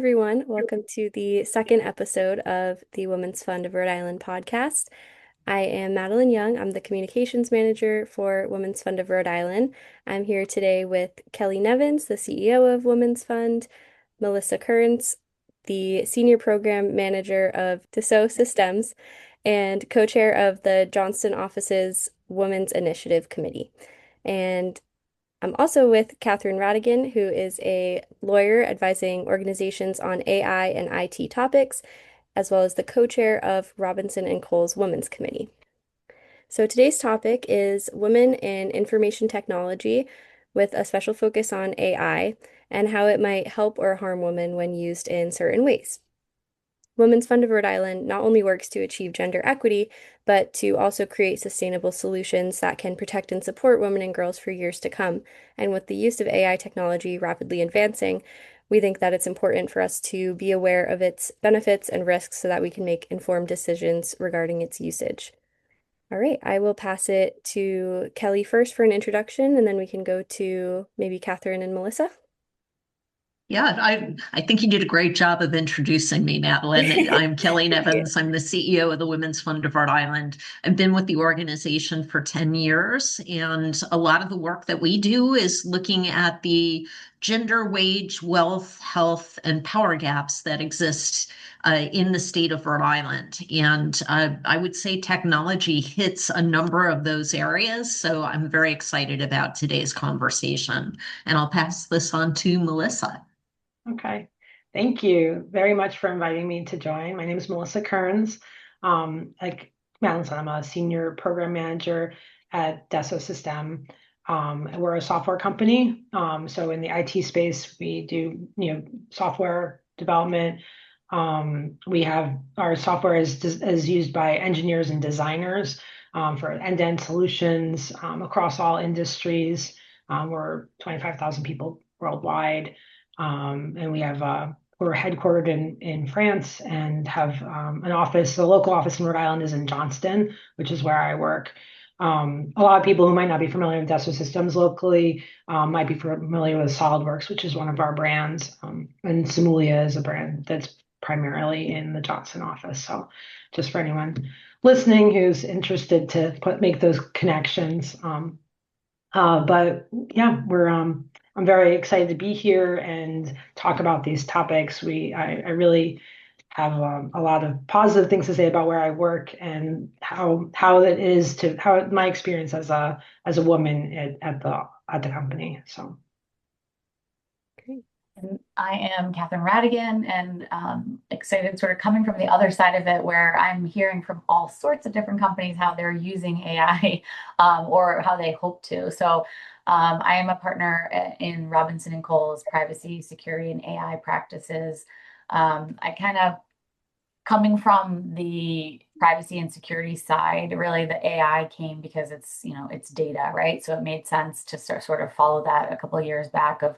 everyone. Welcome to the second episode of the Women's Fund of Rhode Island podcast. I am Madeline Young. I'm the communications manager for Women's Fund of Rhode Island. I'm here today with Kelly Nevins, the CEO of Women's Fund, Melissa Kearns, the senior program manager of Dassault Systemes, and co-chair of the Johnston office's Women's Initiative Committee. And I'm also with Kathryn Rattigan, who is a lawyer advising organizations on AI and IT topics, as well as the co-chair of Robinson and Cole's Women's Committee. So today's topic is women in information technology with a special focus on AI and how it might help or harm women when used in certain ways. Women's Fund of Rhode Island not only works to achieve gender equity, but to also create sustainable solutions that can protect and support women and girls for years to come. And with the use of AI technology rapidly advancing, we think that it's important for us to be aware of its benefits and risks so that we can make informed decisions regarding its usage. All right, I will pass it to Kelly first for an introduction, and then we can go to maybe Kathryn and Melissa. Yeah, I think you did a great job of introducing me, Madeline. I'm Kelly Thank you. Nevins. I'm the CEO of the Women's Fund of Rhode Island. I've been with the organization for 10 years, and a lot of the work that we do is looking at the gender, wage, wealth, health, and power gaps that exist in the state of Rhode Island. And I would say technology hits a number of those areas. So I'm very excited about today's conversation. And I'll pass this on to Melissa. Okay. Thank you very much for inviting me to join. My name is Melissa Kearns. Like Madeline said, I'm a senior program manager at Dassault Systemes. We're a software company. So in the IT space, we do, software development. We have our software is used by engineers and designers for end-to-end solutions across all industries. We're 25,000 people worldwide. And we're headquartered in France and have an office. The local office in Rhode Island is in Johnston, which is where I work. A lot of people who might not be familiar with Dassault Systems locally might be familiar with SolidWorks, which is one of our brands. And Simulia is a brand that's primarily in the Johnston office. So just for anyone listening who's interested to make those connections. But yeah, I'm very excited to be here and talk about these topics. I really have a lot of positive things to say about where I work and how it is my experience as a woman at the company. So. Great. And I am Kathryn Rattigan, and excited sort of coming from the other side of it, where I'm hearing from all sorts of different companies how they're using AI or how they hope to. So I am a partner in Robinson and Cole's privacy, security, and AI practices. I kind of coming from the privacy and security side, really the AI came because it's data, right? So it made sense to sort of follow that a couple of years back of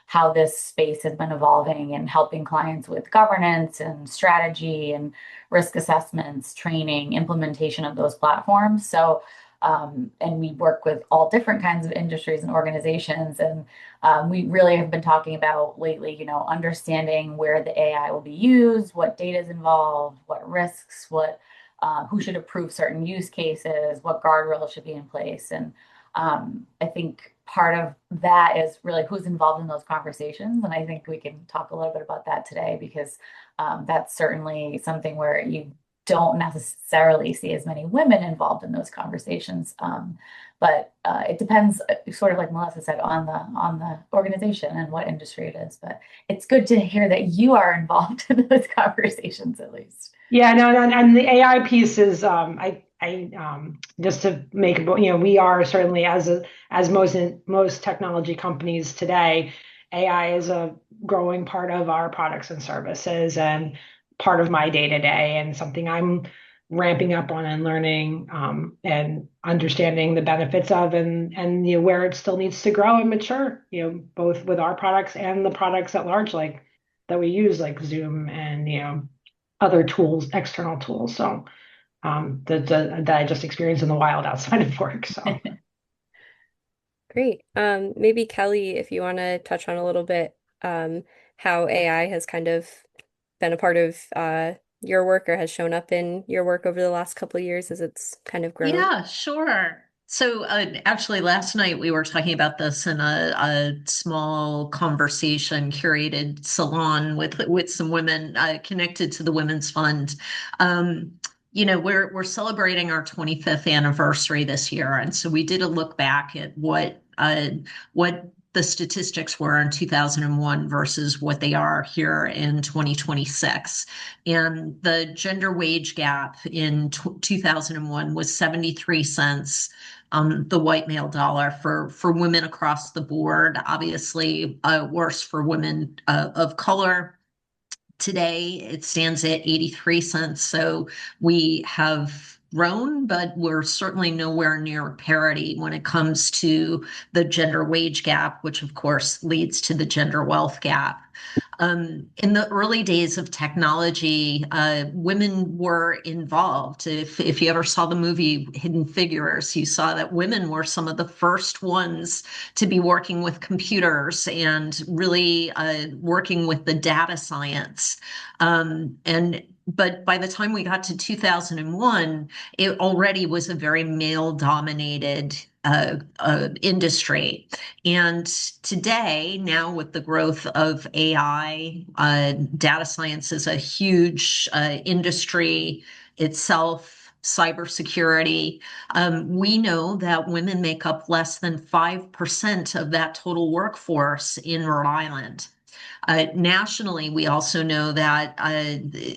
how this space has been evolving and helping clients with governance and strategy and risk assessments, training, implementation of those platforms. So, and we work with all different kinds of industries and organizations. And we really have been talking about lately, understanding where the AI will be used, what data is involved, what risks, who should approve certain use cases, what guardrails should be in place. And I think part of that is really who's involved in those conversations. And I think we can talk a little bit about that today, because that's certainly something where you don't necessarily see as many women involved in those conversations. But it depends, sort of like Melissa said, on the organization and what industry it is. But it's good to hear that you are involved in those conversations, at least. Yeah, no, and the AI piece is just to make we are certainly as most technology companies today, AI is a growing part of our products and services and part of my day to day, and something I'm ramping up on and learning and understanding the benefits of, and where it still needs to grow and mature, both with our products and the products at large, like that we use, like Zoom and other tools, external tools. So that I just experienced in the wild outside of work. So Great. Maybe Kelly, if you want to touch on a little bit how AI has kind of been a part of your work or has shown up in your work over the last couple of years as it's kind of grown? Yeah, sure. So actually, last night we were talking about this in a small conversation curated salon with some women connected to the Women's Fund. Um, we're celebrating our 25th anniversary this year, and so we did a look back at what the statistics were in 2001 versus what they are here in 2026. And the gender wage gap in 2001 was 73 cents the white male dollar for women across the board, obviously worse for women of color. Today, it stands at 83 cents. So we have grown, but we're certainly nowhere near parity when it comes to the gender wage gap, which of course leads to the gender wealth gap. In the early days of technology, women were involved. If you ever saw the movie Hidden Figures, you saw that women were some of the first ones to be working with computers and really working with the data science. But by the time we got to 2001, it already was a very male-dominated industry. And today, now with the growth of AI, data science is a huge industry itself, cybersecurity. We know that women make up less than 5% of that total workforce in Rhode Island. Nationally, we also know that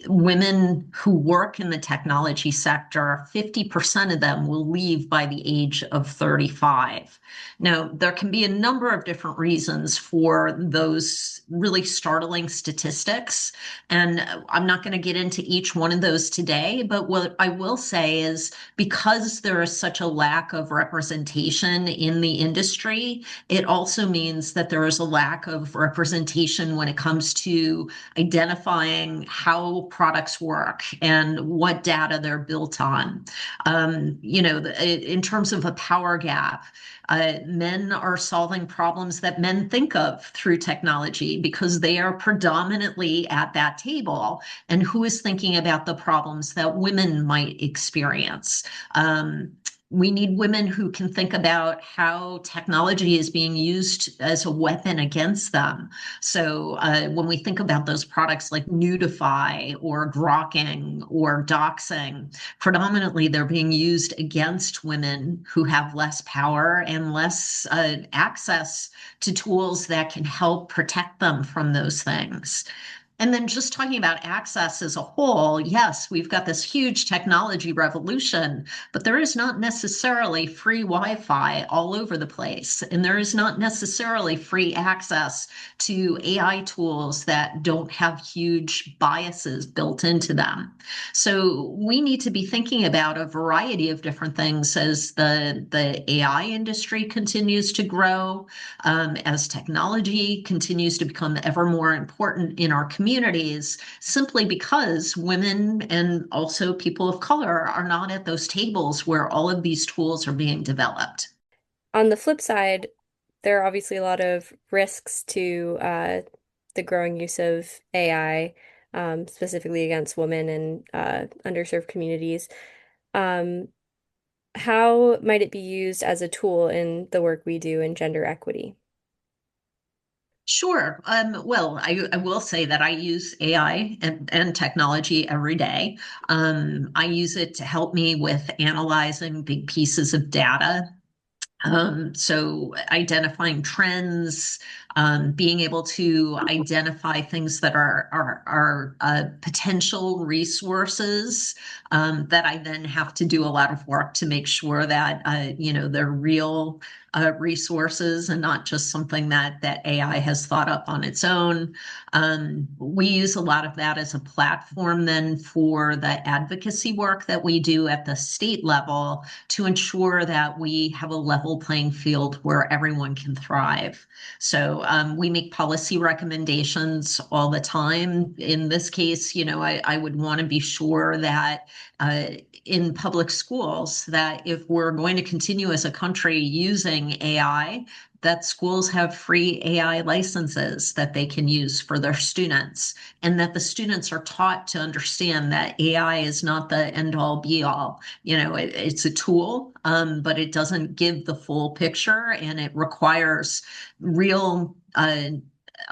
women who work in the technology sector, 50% of them will leave by the age of 35. Now, there can be a number of different reasons for those really startling statistics. And I'm not going to get into each one of those today, but what I will say is because there is such a lack of representation in the industry, it also means that there is a lack of representation when it comes to identifying how products work and what data they're built on. In terms of a power gap, men are solving problems that men think of through technology because they are predominantly at that table. And who is thinking about the problems that women might experience? We need women who can think about how technology is being used as a weapon against them. So when we think about those products like Nudify or grokking or doxing, predominantly they're being used against women who have less power and less access to tools that can help protect them from those things. And then just talking about access as a whole, yes, we've got this huge technology revolution, but there is not necessarily free Wi-Fi all over the place. And there is not necessarily free access to AI tools that don't have huge biases built into them. So we need to be thinking about a variety of different things as the AI industry continues to grow, as technology continues to become ever more important in our communities, simply because women and also people of color are not at those tables where all of these tools are being developed. On the flip side, there are obviously a lot of risks to the growing use of AI, specifically against women and underserved communities. Um, how might it be used as a tool in the work we do in gender equity? Sure. Well, I will say that I use AI and technology every day. I use it to help me with analyzing big pieces of data. So identifying trends, being able to identify things that are potential resources that I then have to do a lot of work to make sure that they're real resources and not just something that AI has thought up on its own. We use a lot of that as a platform then for the advocacy work that we do at the state level to ensure that we have a level playing field where everyone can thrive. So we make policy recommendations all the time. In this case, I would want to be sure that in public schools, that if we're going to continue as a country using using AI, that schools have free AI licenses that they can use for their students, and that the students are taught to understand that AI is not the end all be all. It's a tool, but it doesn't give the full picture, and it requires real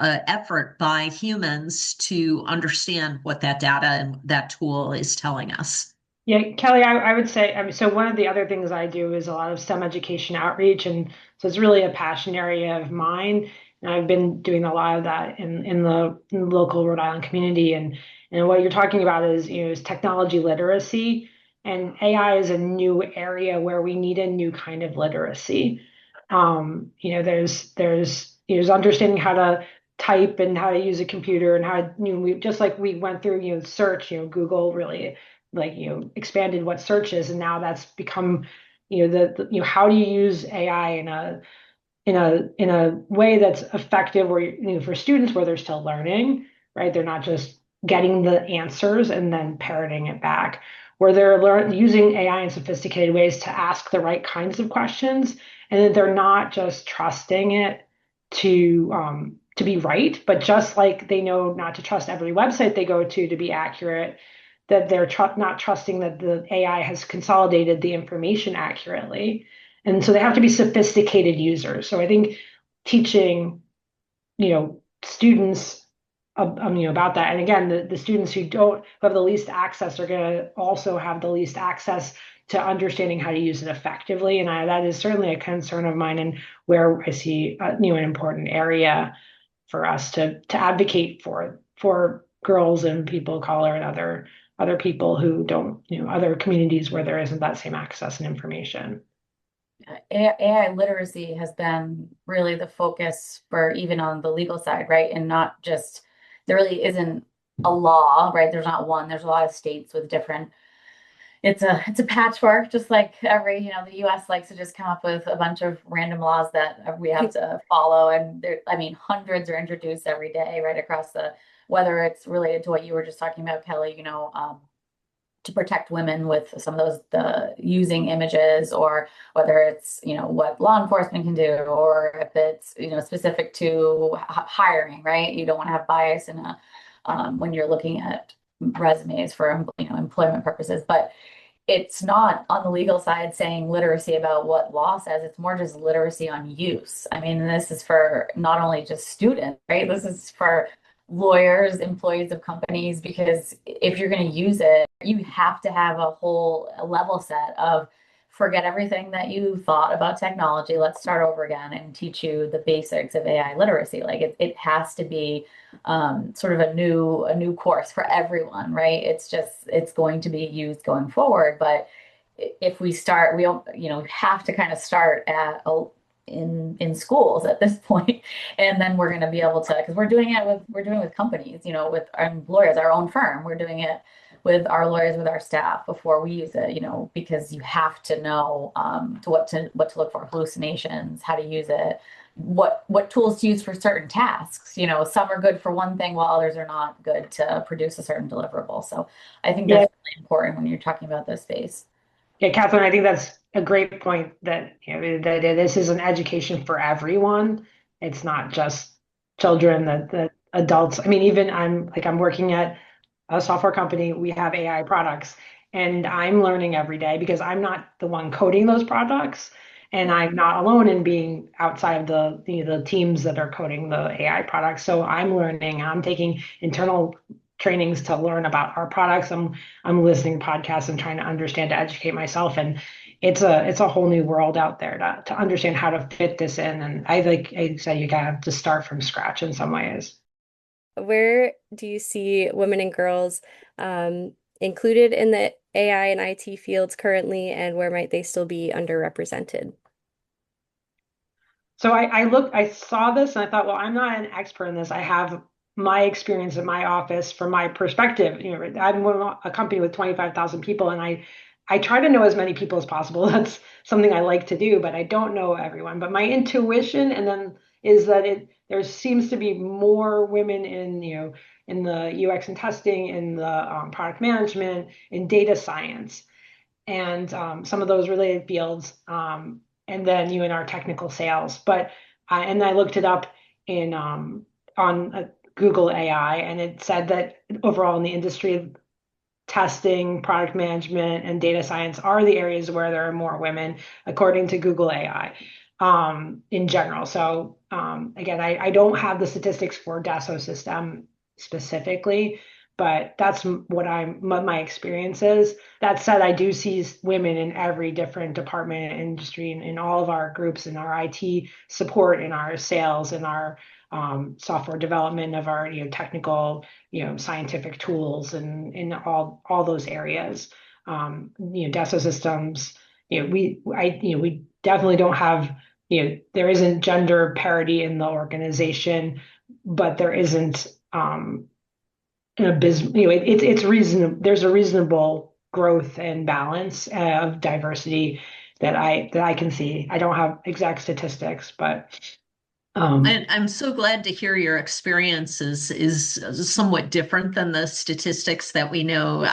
effort by humans to understand what that data and that tool is telling us. Yeah, Kelly, I would say, I mean, so one of the other things I do is a lot of STEM education outreach. And so it's really a passion area of mine. And I've been doing a lot of that in the local Rhode Island community. And what you're talking about is technology literacy. And AI is a new area where we need a new kind of literacy. There's understanding how to type and how to use a computer and how, just like we went through, search, Google really expanded what search is, and now that's become how do you use AI in a way that's effective where for students where they're still learning, right? They're not just getting the answers and then parroting it back, where they're using AI in sophisticated ways to ask the right kinds of questions, and that they're not just trusting it to be right, but just like they know not to trust every website they go to be accurate, that they're not trusting that the AI has consolidated the information accurately. And so they have to be sophisticated users. So I think teaching, students, about that. And again, the students who have the least access are going to also have the least access to understanding how to use it effectively. And that is certainly a concern of mine, and where I see, an important area for us to advocate for girls and people of color and other people who don't, other communities where there isn't that same access and information. AI literacy has been really the focus for even on the legal side, right? And not just, there really isn't a law, right? There's not one, there's a lot of states with different, it's a patchwork, just like the US likes to just come up with a bunch of random laws that we have to follow. And hundreds are introduced every day, right across whether it's related to what you were just talking about, Kelly, to protect women with some of those, the using images, or whether it's, what law enforcement can do, or if it's, specific to hiring, right? You don't want to have bias in when you're looking at resumes for, employment purposes. But it's not on the legal side saying literacy about what law says. It's more just literacy on use. This is for not only just students, right? This is for lawyers, employees of companies, because if you're going to use it, you have to have a level set of forget everything that you thought about technology. Let's start over again and teach you the basics of AI literacy. Like it has to be sort of a new course for everyone, right? It's going to be used going forward. But if we start, we don't, have to kind of start at in schools at this point, and then we're going to be able to, because we're doing with companies, with our lawyers, our own firm, we're doing it with our lawyers, with our staff before we use it, because you have to know what to look for, hallucinations, how to use it, what tools to use for certain tasks. Some are good for one thing while others are not good to produce a certain deliverable. So I think that's really important when you're talking about this space. Yeah, Kathryn, I think that's a great point, that that this is an education for everyone. It's not just children, that adults. Even I'm working at a software company. We have AI products, and I'm learning every day because I'm not the one coding those products, and I'm not alone in being outside of the teams that are coding the AI products. So I'm learning. I'm taking internal trainings to learn about our products. I'm listening to podcasts and trying to understand, to educate myself, and it's a whole new world out there to understand how to fit this in. And like I said, you gotta have to start from scratch in some ways. Where do you see women and girls included in the AI and IT fields currently, and where might they still be underrepresented? So I saw this and I thought, well, I'm not an expert in this. I have my experience in my office from my perspective. I'm a company with 25,000 people, and I try to know as many people as possible. That's something I like to do, but I don't know everyone. But my intuition, and then, is that there seems to be more women in the UX and testing, in the product management, in data science, and some of those related fields. and then you in our technical sales. But and I looked it up in on Google AI, and it said that overall in the industry, testing, product management, and data science are the areas where there are more women, according to Google AI, in general. So again, I don't have the statistics for Dassault System specifically, but that's what my experience is. That said, I do see women in every different department and industry, in all of our groups, in our IT support, in our sales, in our software development of our technical scientific tools, and in all those areas. Dassault Systems, we definitely don't have, there isn't gender parity in the organization, but there isn't an abysmal, it's reasonable. There's a reasonable growth and balance of diversity that I can see. I don't have exact statistics, but I'm so glad to hear your experience is somewhat different than the statistics that we know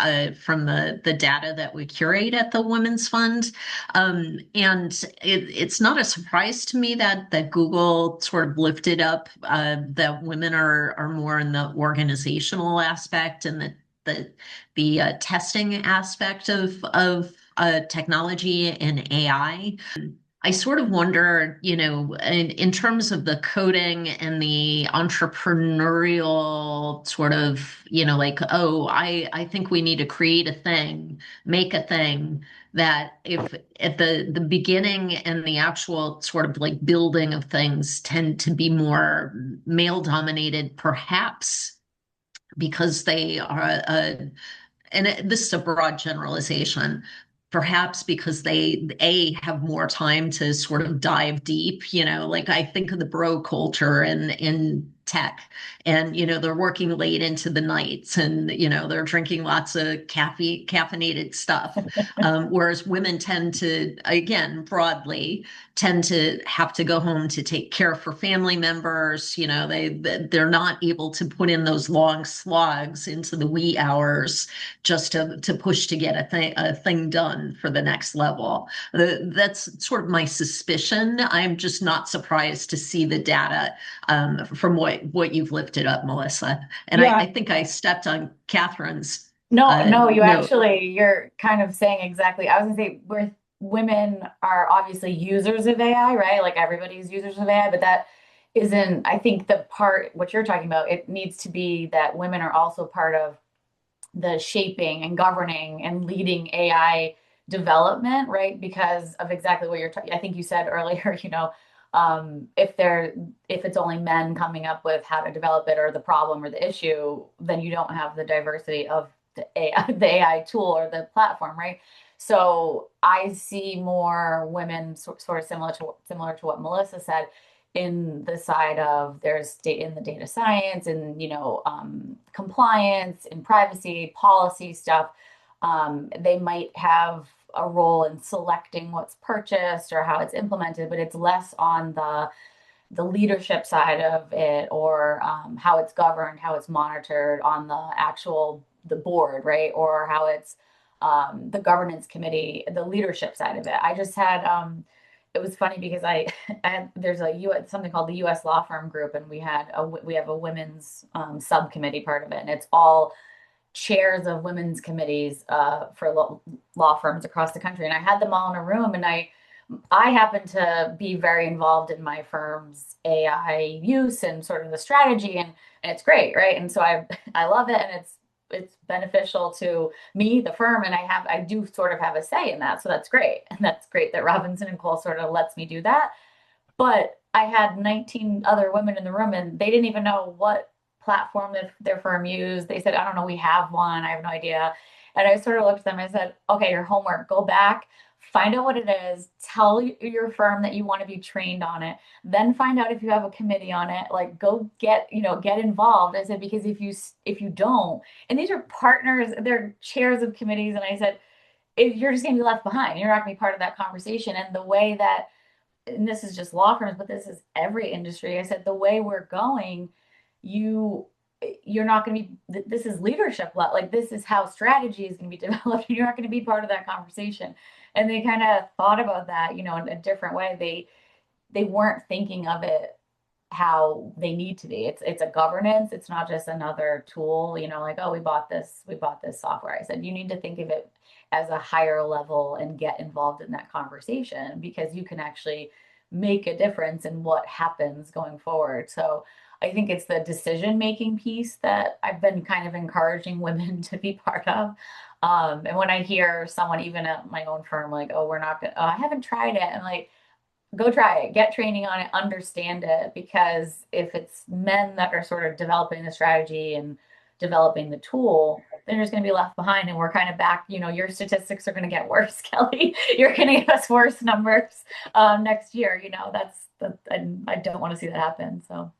from the data that we curate at the Women's Fund. And it's not a surprise to me that Google sort of lifted up that women are more in the organizational aspect and the testing aspect of technology and AI. I sort of wonder, in terms of the coding and the entrepreneurial sort of, like, oh, I think we need to create a thing, make a thing that if at the beginning and the actual sort of like building of things tend to be more male dominated, perhaps because they are this is a broad generalization, perhaps because they have more time to sort of dive deep, like I think of the bro culture in tech, and they're working late into the nights, and they're drinking lots of caffeinated stuff, whereas women tend to, again, broadly, tend to have to go home to take care for family members. They're not able to put in those long slogs into the wee hours just to push to get a thing done for the next level. That's sort of my suspicion. I'm just not surprised to see the data from what you've lifted up, Melissa. And yeah. I think I stepped on Kathryn's No, note. you're kind of saying exactly. I was gonna say women are obviously users of AI, right? Like everybody's users of AI, but that isn't, I think the part, what you're talking about, it needs to be that women are also part of the shaping and governing and leading AI development, right? Because of exactly what I think you said earlier, if it's only men coming up with how to develop it or the problem or the issue, then you don't have the diversity of the AI tool or the platform, right? So I see more women sort of similar to what Melissa said, in the side of there's in the data science and compliance and privacy policy stuff. They might have a role in selecting what's purchased or how it's implemented, but it's less on the leadership side of it, or how it's governed, how it's monitored on the board, right? Or how it's the governance committee, the leadership side of it. I just had it was funny because there's something called the U.S. Law Firm Group, and we have a women's subcommittee part of it, and it's all chairs of women's committees for law firms across the country. And I had them all in a room, and I happen to be very involved in my firm's AI use and sort of the strategy, and it's great, right? And so I love it, and it's beneficial to me, the firm, and I do sort of have a say in that. So that's great. And that's great that Robinson and Cole sort of lets me do that. But I had 19 other women in the room, and they didn't even know what platform that their firm used. They said, I don't know, we have one. I have no idea. And I sort of looked at them and I said, okay, your homework, go back, find out what it is, tell your firm that you want to be trained on it, then find out if you have a committee on it, like go get involved. I said, because if you don't, and these are partners, they're chairs of committees, and I said, you're just going to be left behind. You're not going to be part of that conversation. And the way that, and this is just law firms, but this is every industry. I said, the way we're going, you're not going to be, this is leadership, like this is how strategy is going to be developed. You're not going to be part of that conversation. And they kind of thought about that, in a different way. They weren't thinking of it how they need to be. It's a governance. It's not just another tool, like, oh, we bought this software. I said, you need to think of it as a higher level and get involved in that conversation because you can actually make a difference in what happens going forward. So I think it's the decision making piece that I've been kind of encouraging women to be part of. And when I hear someone, even at my own firm, like, oh, we're not gonna, oh, I haven't tried it. And like, go try it, get training on it, understand it. Because if it's men that are sort of developing the strategy and developing the tool, they're just going to be left behind. And we're kind of back, your statistics are going to get worse, Kelly. You're going to give us worse numbers next year. I don't want to see that happen. So.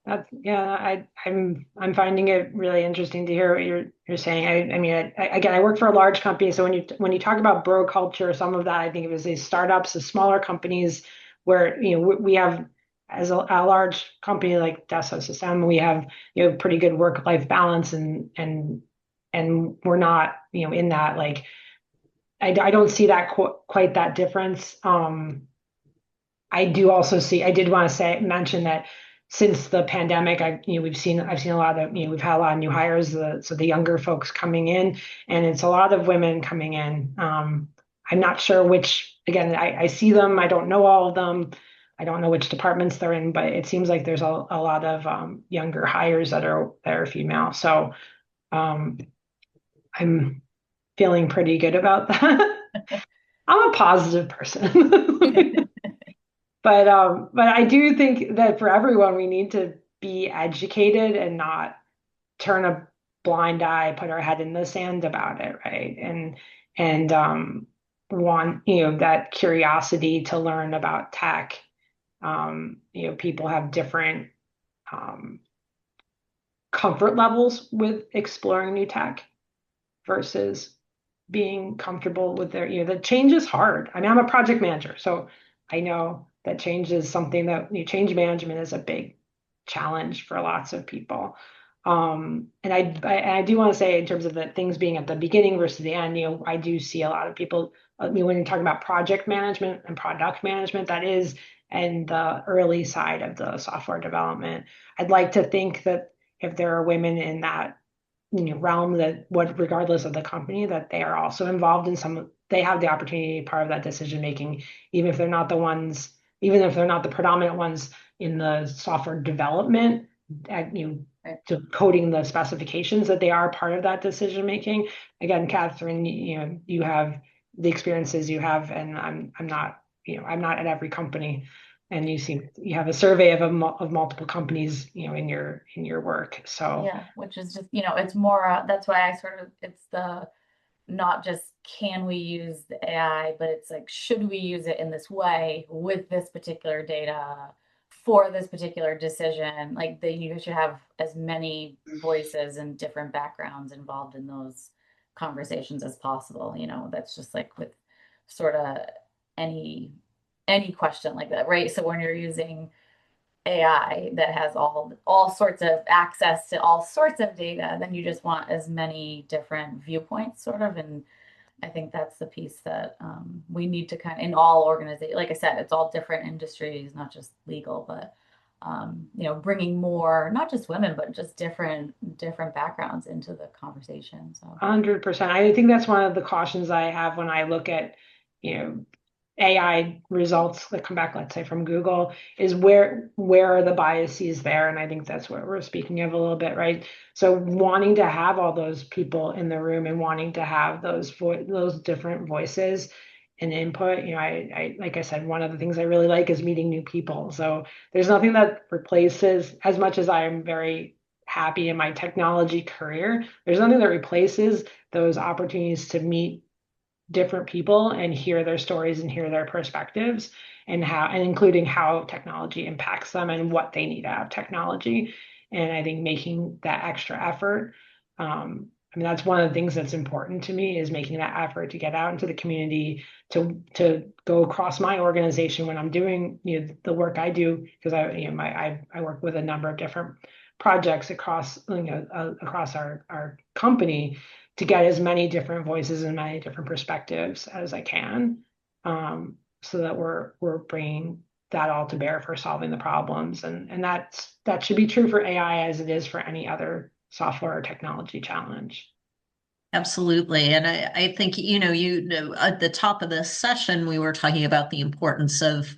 I'm finding it really interesting to hear what you're saying. I mean, again, I work for a large company, so when you talk about bro culture, some of that I think it was these startups, the smaller companies where we have as a large company like Dassault Systemes, we have pretty good work-life balance and we're not in that like I don't see that quite that difference. I did want to mention that since the pandemic, I've seen a lot of, we've had a lot of new hires, so the younger folks coming in, and it's a lot of women coming in. I'm not sure which, again, I see them, I don't know all of them. I don't know which departments they're in, but it seems like there's a lot of younger hires that are female. So I'm feeling pretty good about that. I'm a positive person. But I do think that for everyone, we need to be educated and not turn a blind eye, put our head in the sand about it, right? And want that curiosity to learn about tech. People have different um, comfort levels with exploring new tech versus being comfortable with the change is hard. I mean, I'm a project manager, so I know that change is something that change management is a big challenge for lots of people. And I do want to say in terms of the things being at the beginning versus the end, I do see a lot of people, when you're talking about project management and product management, that is in the early side of the software development. I'd like to think that if there are women in that realm regardless of the company, that they are also involved in they have the opportunity to be part of that decision making, even if they're not the predominant ones in the software development, to coding the specifications, that they are part of that decision making. Again, Kathryn, you have the experiences you have, and I'm not at every company. And you have a survey of multiple companies, in your work. So yeah, which is just, it's more, that's why it's the, not just can we use the AI, but it's like, should we use it in this way with this particular data for this particular decision? Like you should have as many voices and different backgrounds involved in those conversations as possible. That's just like with sort of any question like that, right? So when you're using AI that has all sorts of access to all sorts of data, then you just want as many different viewpoints, sort of. And I think that's the piece that we need to in all organizations. Like I said, it's all different industries, not just legal, but bringing more, not just women, but just different backgrounds into the conversation. So 100%. I think that's one of the cautions I have when I look at, AI results that come back, let's say from Google, is where are the biases there? And I think that's what we're speaking of a little bit, right? So wanting to have all those people in the room and wanting to have those different voices and input, I like I said, one of the things I really like is meeting new people. So there's nothing that replaces, as much as I am very happy in my technology career, there's nothing that replaces those opportunities to meet different people and hear their stories and hear their perspectives and including how technology impacts them and what they need out of technology. And I think making that extra effort, I mean, that's one of the things that's important to me, is making that effort to get out into the community, to go across my organization when I'm doing the work I do, because I work with a number of different projects across across our company, to get as many different voices and many different perspectives as I can, so that we're bringing that all to bear for solving the problems. And that should be true for AI as it is for any other software or technology challenge. Absolutely. And I think, at the top of this session, we were talking about the importance of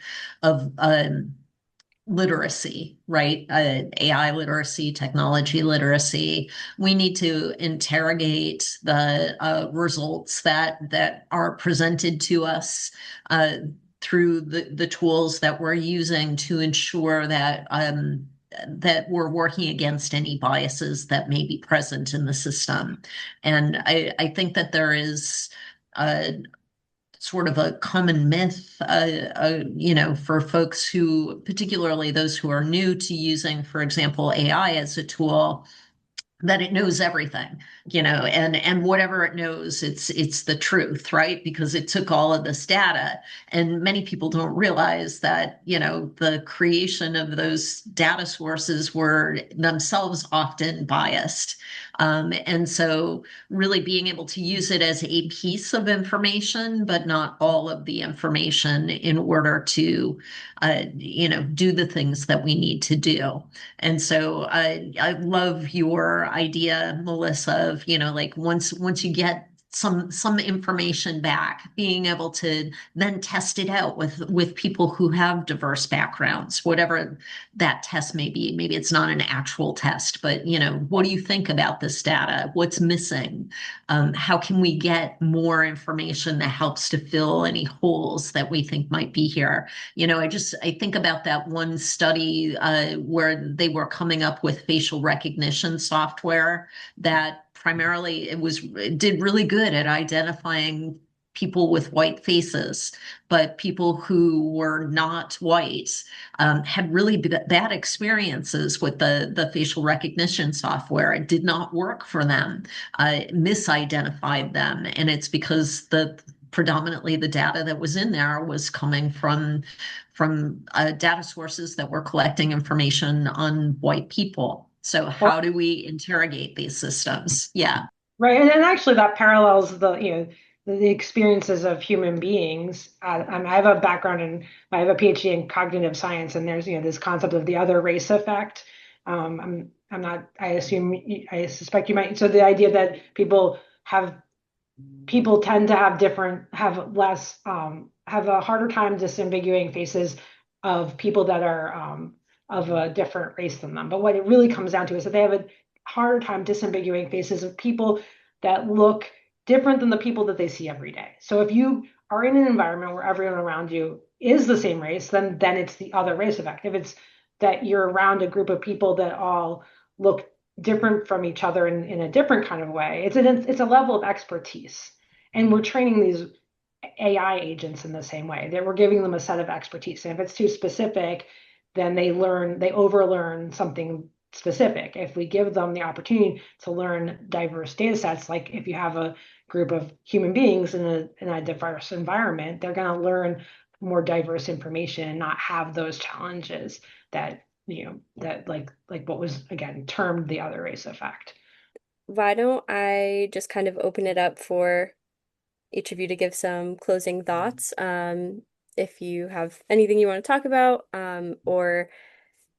literacy, right? AI literacy, technology literacy. We need to interrogate the results that are presented to us through the tools that we're using to ensure that we're working against any biases that may be present in the system. And I think that there is sort of a common myth, for folks who, particularly those who are new to using, for example, AI as a tool, that it knows everything, and whatever it knows, it's the truth, right? Because it took all of this data, and many people don't realize that, the creation of those data sources were themselves often biased. And so really being able to use it as a piece of information, but not all of the information in order to, do the things that we need to do. And so I love your idea, Melissa, of, like once you get some information back, being able to then test it out with people who have diverse backgrounds, whatever that test may be. Maybe it's not an actual test, but what do you think about this data? What's missing? How can we get more information that helps to fill any holes that we think might be here? I think about that one study where they were coming up with facial recognition software that primarily it did really good at identifying people with white faces, but people who were not white had really bad experiences with the facial recognition software. It did not work for them, misidentified them, and it's because predominantly the data that was in there was coming from data sources that were collecting information on white people. So how do we interrogate these systems? Yeah. Right, and actually that parallels the experiences of human beings. I have a background I have a PhD in cognitive science, and there's this concept of the other race effect. I'm not. I suspect you might. So the idea that people tend to have less, have a harder time disambiguating faces of people that are of a different race than them. But what it really comes down to is that they have a harder time disambiguating faces of people that look different than the people that they see every day. So if you are in an environment where everyone around you is the same race, then it's the other race effect. If it's that you're around a group of people that all look different from each other in a different kind of way, it's a level of expertise. And we're training these AI agents in the same way, that we're giving them a set of expertise. And if it's too specific, then they overlearn something specific. If we give them the opportunity to learn diverse data sets, like if you have a group of human beings in a diverse environment, they're going to learn more diverse information and not have those challenges that like what was again termed the other race effect. Why don't I just kind of open it up for each of you to give some closing thoughts? If you have anything you want to talk about, or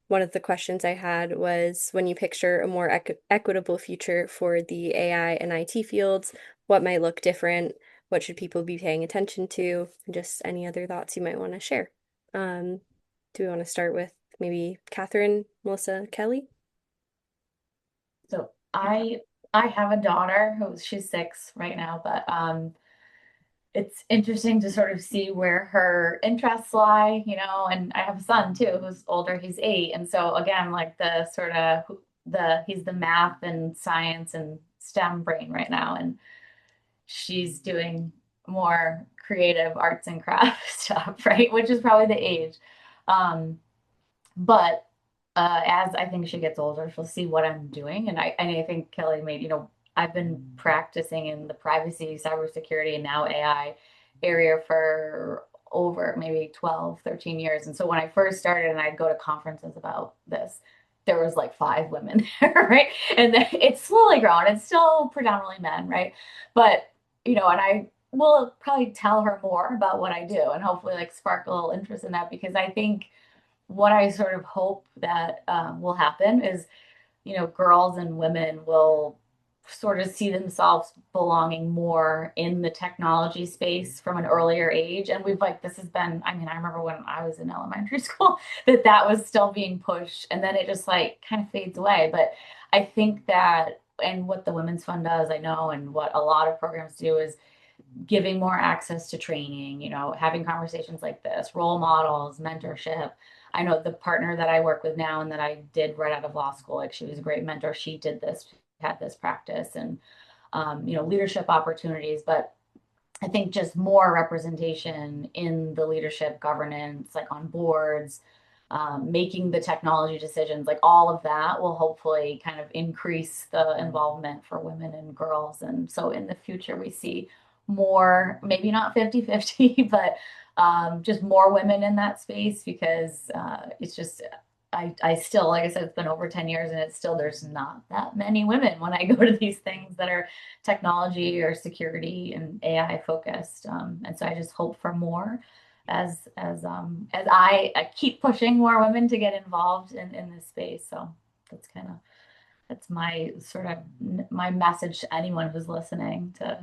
one of the questions I had was, when you picture a more equitable future for the AI and IT fields, what might look different? What should people be paying attention to? And just any other thoughts you might want to share. Do we want to start with maybe Kathryn, Melissa, Kelly? So I have a daughter she's 6 right now, but it's interesting to sort of see where her interests lie, and I have a son too who's older, he's 8. And so again, like the sort of he's the math and science and STEM brain right now, and she's doing more creative arts and crafts stuff, right? Which is probably the age. But as I think she gets older, she'll see what I'm doing. And I think Kelly I've been practicing in the privacy, cybersecurity, and now AI area for over maybe 12, 13 years. And so when I first started and I'd go to conferences about this, there was like 5 women there, right? And then it's slowly grown. It's still predominantly men, right? But, and I will probably tell her more about what I do and hopefully like spark a little interest in that, because I think what I sort of hope that will happen is, girls and women will sort of see themselves belonging more in the technology space from an earlier age. And this has been, I mean, I remember when I was in elementary school that was still being pushed, and then it just like kind of fades away. But I think that, and what the Women's Fund does, I know, and what a lot of programs do is giving more access to training, having conversations like this, role models, mentorship. I know the partner that I work with now and that I did right out of law school, like she was a great mentor. She did this, had this practice, and leadership opportunities. But I think just more representation in the leadership governance, like on boards, making the technology decisions, like all of that will hopefully kind of increase the involvement for women and girls. And so in the future, we see more, maybe not 50-50, but just more women in that space, because it's just, I still, like I said, it's been over 10 years and it's still, there's not that many women when I go to these things that are technology or security and AI focused. And so I just hope for more as I keep pushing more women to get involved in this space. So that's my sort of my message to anyone who's listening to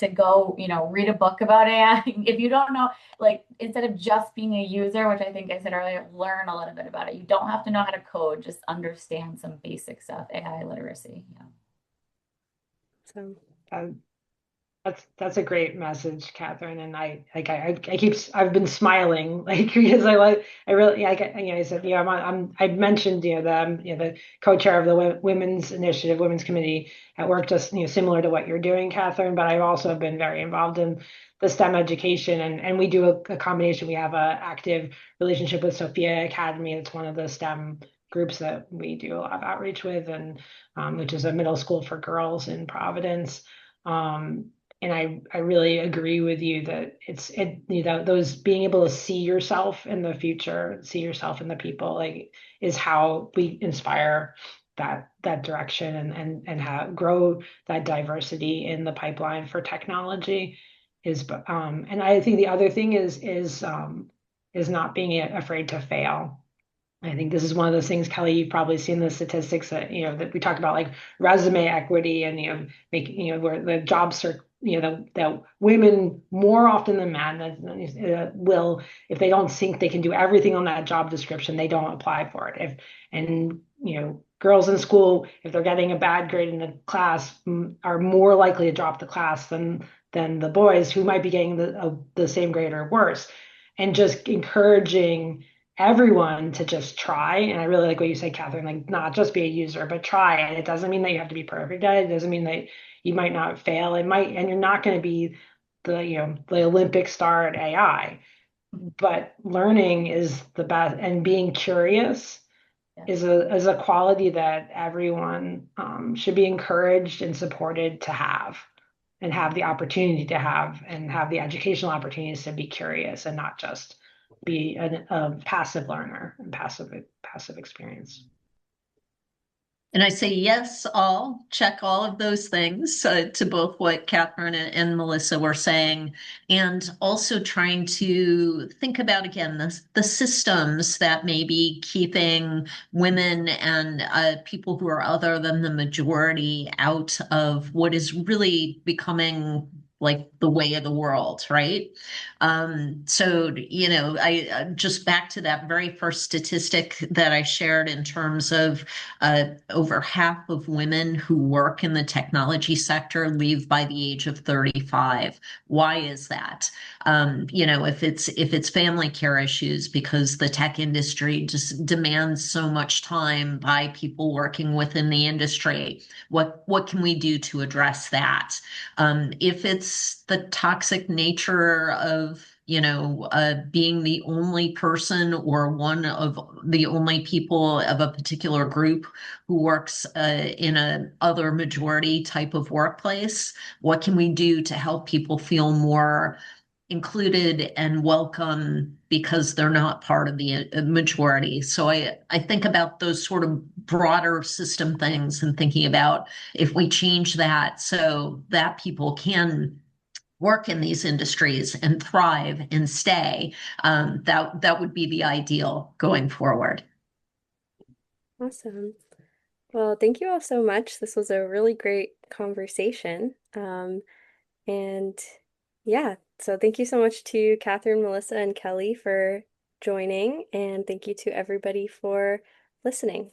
go, read a book about AI. If you don't know, like instead of just being a user, which I think I said earlier, learn a little bit about it. You don't have to know how to code, just understand some basic stuff, AI literacy. Yeah. So Um, that's a great message, Kathryn. And I've been smiling like because I really I said I mentioned the co-chair of the Women's Initiative, Women's Committee at work, just similar to what you're doing, Kathryn. But I've also been very involved in the STEM education, and we do a combination. We have a active relationship with Sophia Academy. It's one of the STEM groups that we do a lot of outreach with, and which is a middle school for girls in Providence. And I really agree with you that those being able to see yourself in the future, see yourself in the people, like is how we inspire that direction and how grow that diversity in the pipeline for technology and I think the other thing is not being afraid to fail. I think this is one of those things, Kelly, you've probably seen the statistics that we talked about, like resume equity and, where the job search, that women more often than men will, if they don't think they can do everything on that job description, they don't apply for it. Girls in school, if they're getting a bad grade in the class, are more likely to drop the class than the boys who might be getting the same grade or worse. And just encouraging everyone to just try. And I really like what you said, Kathryn, like not just be a user, but try. And it doesn't mean that you have to be perfect at it. It doesn't mean that you might not fail. And you're not going to be the Olympic star at AI, but learning is the best, and being curious is a quality that everyone should be encouraged and supported to have, and have the opportunity to have, and have the educational opportunities to be curious and not just be a passive learner and passive experience. And I say yes, check all of those things to both what Kathryn and Melissa were saying, and also trying to think about, again, the systems that may be keeping women and people who are other than the majority out of what is really becoming like the way of the world, right? So, I just back to that very first statistic that I shared in terms of over half of women who work in the technology sector leave by the age of 35. Why is that? If it's family care issues, because the tech industry just demands so much time by people working within the industry, what can we do to address that? If it's the toxic nature of being the only person or one of the only people of a particular group who works in a other majority type of workplace, what can we do to help people feel more included and welcome because they're not part of the majority. So I think about those sort of broader system things and thinking about if we change that so that people can work in these industries and thrive and stay, that would be the ideal going forward. Awesome. Well, thank you all so much. This was a really great conversation. And yeah, so thank you so much to Kathryn, Melissa, and Kelly for joining, and thank you to everybody for listening.